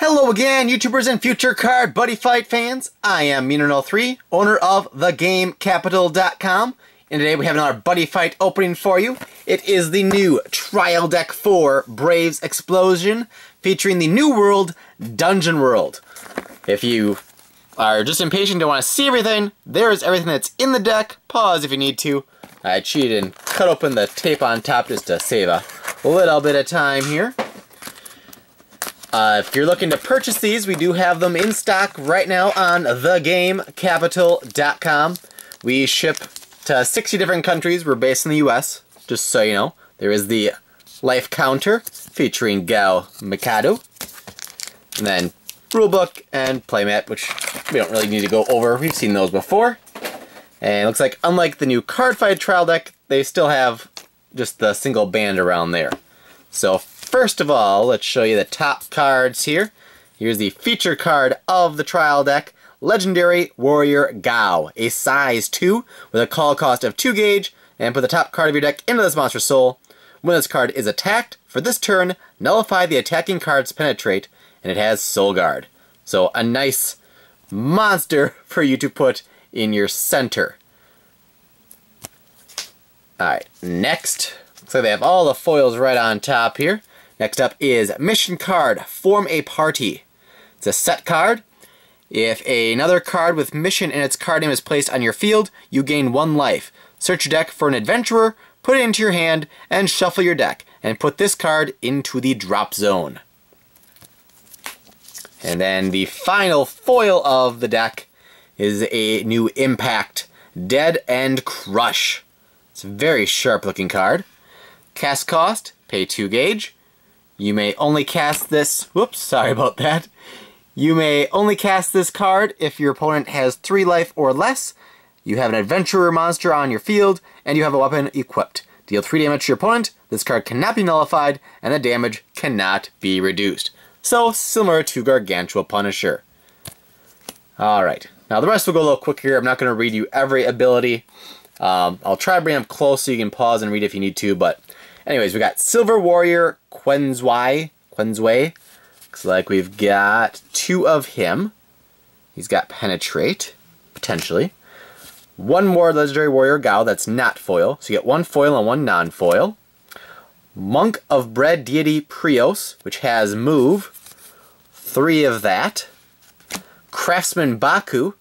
Hello again, YouTubers and future card Buddyfight fans. I am Meaner03, owner of thegamecapital.com, and today we have another Buddyfight opening for you. It is the new Trial Deck 4 Braves Explosion, featuring the new world, Dungeon World. If you are just impatient and want to see everything, there is everything that's in the deck. Pause if you need to. I cheated and cut open the tape on top just to save a little bit of time here. If you're looking to purchase these, we do have them in stock right now on thegamecapital.com. We ship to 60 different countries. We're based in the US, just so you know. There is the life counter featuring Gao Mikado. And then rulebook and playmat, which we don't really need to go over. We've seen those before. And it looks like, unlike the new Cardfight trial deck, they still have just the single band around there. So first of all, let's show you the top cards here. Here's the feature card of the trial deck, Legendary Warrior Gao, a size 2 with a call cost of 2 gauge, and put the top card of your deck into this monster's soul. When this card is attacked, for this turn, nullify the attacking card's penetrate, and it has Soul Guard. So a nice monster for you to put in your center. Alright, next, so they have all the foils right on top here. Next up is Mission Card, Form a Party. It's a set card. If another card with Mission in its card name is placed on your field, you gain 1 life. Search your deck for an adventurer, put it into your hand, and shuffle your deck, and put this card into the drop zone. And then the final foil of the deck is a new Impact, Dead and Crush. It's a very sharp looking card. Cast cost, pay 2 gauge. You may only cast this, whoops, sorry about that. You may only cast this card if your opponent has 3 life or less, you have an adventurer monster on your field, and you have a weapon equipped. Deal 3 damage to your opponent, this card cannot be nullified, and the damage cannot be reduced. So, similar to Gargantua Punisher. Alright, now the rest will go a little quicker. I'm not going to read you every ability. I'll try to bring them close so you can pause and read if you need to, but anyways, we got Silver Warrior Quenzwei. Looks like we've got 2 of him. He's got Penetrate, potentially. 1 more Legendary Warrior Gao that's not foil, so you get 1 foil and 1 non-foil. Monk of Bread Deity Prios, which has move. 3 of that. Craftsman Baku,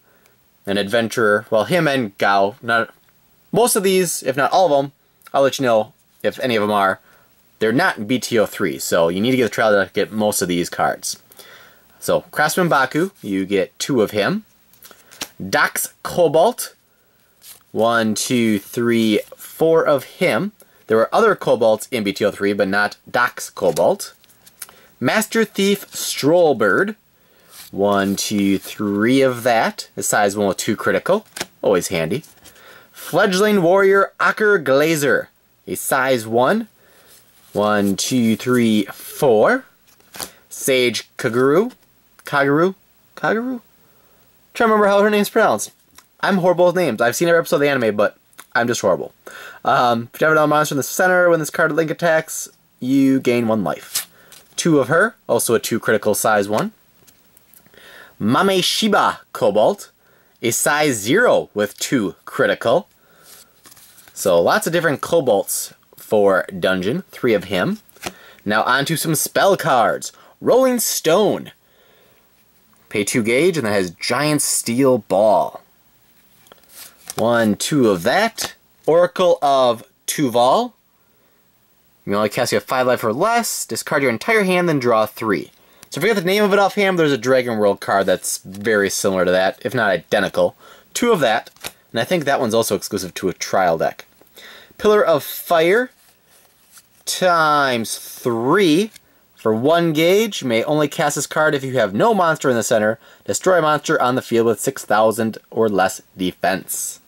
an adventurer. Well, him and Gao. Most of these, if not all of them, I'll let you know if any of them are. They're not in BT03, so you need to get the trial deck to get most of these cards. So, Craftsman Baku, you get 2 of him. Dox Cobalt, 1, 2, 3, 4 of him. There were other Cobalts in BT03, but not Dox Cobalt. Master Thief Strollbird, 1, 2, 3 of that. A size 1 with 2 critical, always handy. Fledgling Warrior Acker Glazer, a size 1. 1, 2, 3, 4. Sage Kaguru. Trying to remember how her name's pronounced. I'm horrible with names. I've seen every episode of the anime, but I'm just horrible. If you have another monster in the center, when this card link attacks, you gain 1 life. 2 of her, also a 2 critical size 1. Mame Shiba Cobalt, a size 0 with 2 critical. So lots of different Cobalts for Dungeon, 3 of him. Now on to some spell cards. Rolling Stone. Pay 2 gauge, and that has Giant Steel Ball. 1, 2 of that. Oracle of Tuval. You only cast you have 5 life or less. Discard your entire hand, then draw 3. So if you forget the name of it offhand, there's a Dragon World card that's very similar to that, if not identical. 2 of that. And I think that one's also exclusive to a trial deck. Pillar of Fire times 3 for 1 gauge. You may only cast this card if you have no monster in the center. Destroy a monster on the field with 6,000 or less defense.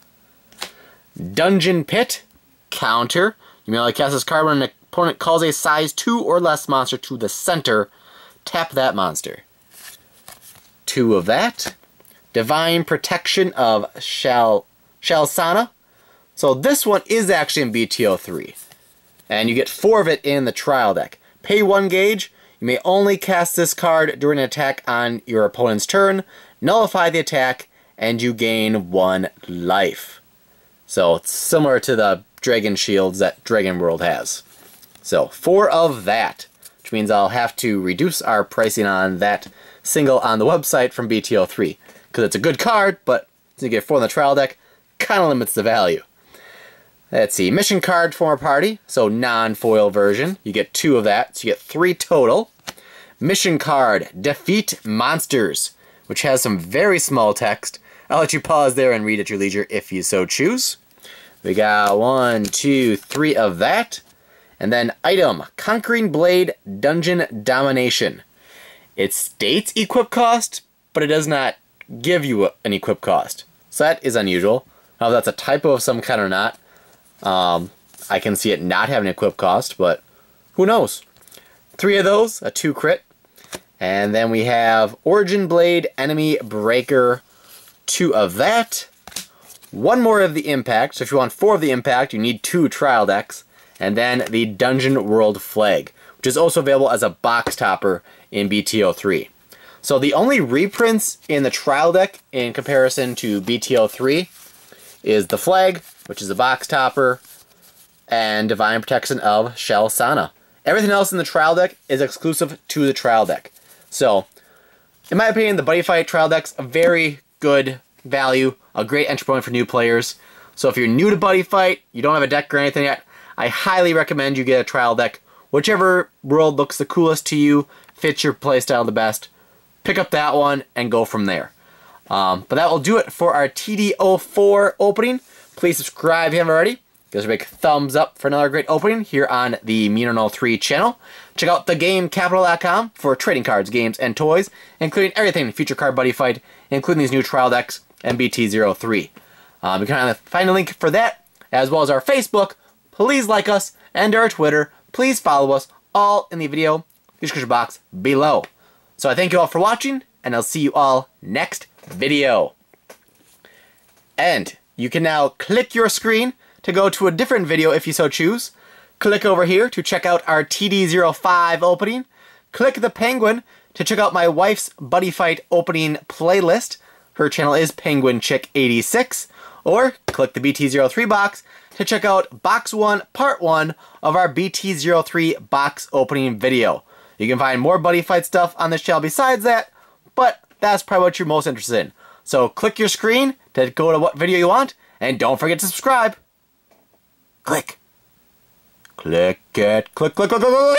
Dungeon Pit counter. You may only cast this card when an opponent calls a size 2 or less monster to the center. Tap that monster. 2 of that. Divine Protection of Shalsana. So this one is actually in BT03. And you get 4 of it in the trial deck. Pay 1 gauge, You may only cast this card during an attack on your opponent's turn, nullify the attack, and you gain 1 life. So it's similar to the Dragon Shields that Dragon World has. So 4 of that, which means I'll have to reduce our pricing on that single on the website from BT03. Because it's a good card, but since you get 4 in the trial deck, kind of limits the value. Let's see, mission card for a party, so non-foil version. You get 2 of that, so you get 3 total. Mission card, defeat monsters, which has some very small text. I'll let you pause there and read at your leisure if you so choose. We got 1, 2, 3 of that. And then item, Conquering Blade, Dungeon Domination. It states equip cost, but it does not give you an equip cost. So that is unusual. Now that's a typo of some kind or not. I can see it not having an equip cost, but who knows? 3 of those, a 2 crit. And then we have Origin Blade, Enemy Breaker, 2 of that. 1 more of the Impact, so if you want 4 of the Impact, you need 2 trial decks. And then the Dungeon World Flag, which is also available as a box topper in BT03. So the only reprints in the trial deck in comparison to BT03 is the Flag, which is a box topper, and Divine Protection of Shell Sana. Everything else in the trial deck is exclusive to the trial deck. So, in my opinion, the Buddyfight trial deck's a very good value, a great entry point for new players. So if you're new to Buddyfight, you don't have a deck or anything yet, I highly recommend you get a trial deck. Whichever world looks the coolest to you, fits your playstyle the best, pick up that one and go from there. But that will do it for our TD04 opening. Please subscribe if you haven't already. Give us a big thumbs up for another great opening here on the Mean103 channel. Check out thegamecapital.com for trading cards, games, and toys, including everything Future Card Buddyfight, including these new trial decks and BT03. You can find a link for that, as well as our Facebook. Please like us, and our Twitter. Please follow us, all in the video description box below. So I thank you all for watching, and I'll see you all next video. And you can now click your screen to go to a different video if you so choose. Click over here to check out our TD05 opening. Click the penguin to check out my wife's Buddyfight opening playlist. Her channel is PenguinChick86. Or click the BT03 box to check out Box 1, Part 1 of our BT03 box opening video. You can find more Buddyfight stuff on this channel besides that, but that's probably what you're most interested in. So click your screen to go to what video you want, and don't forget to subscribe. Click. Click it. Click, click, click, click, click.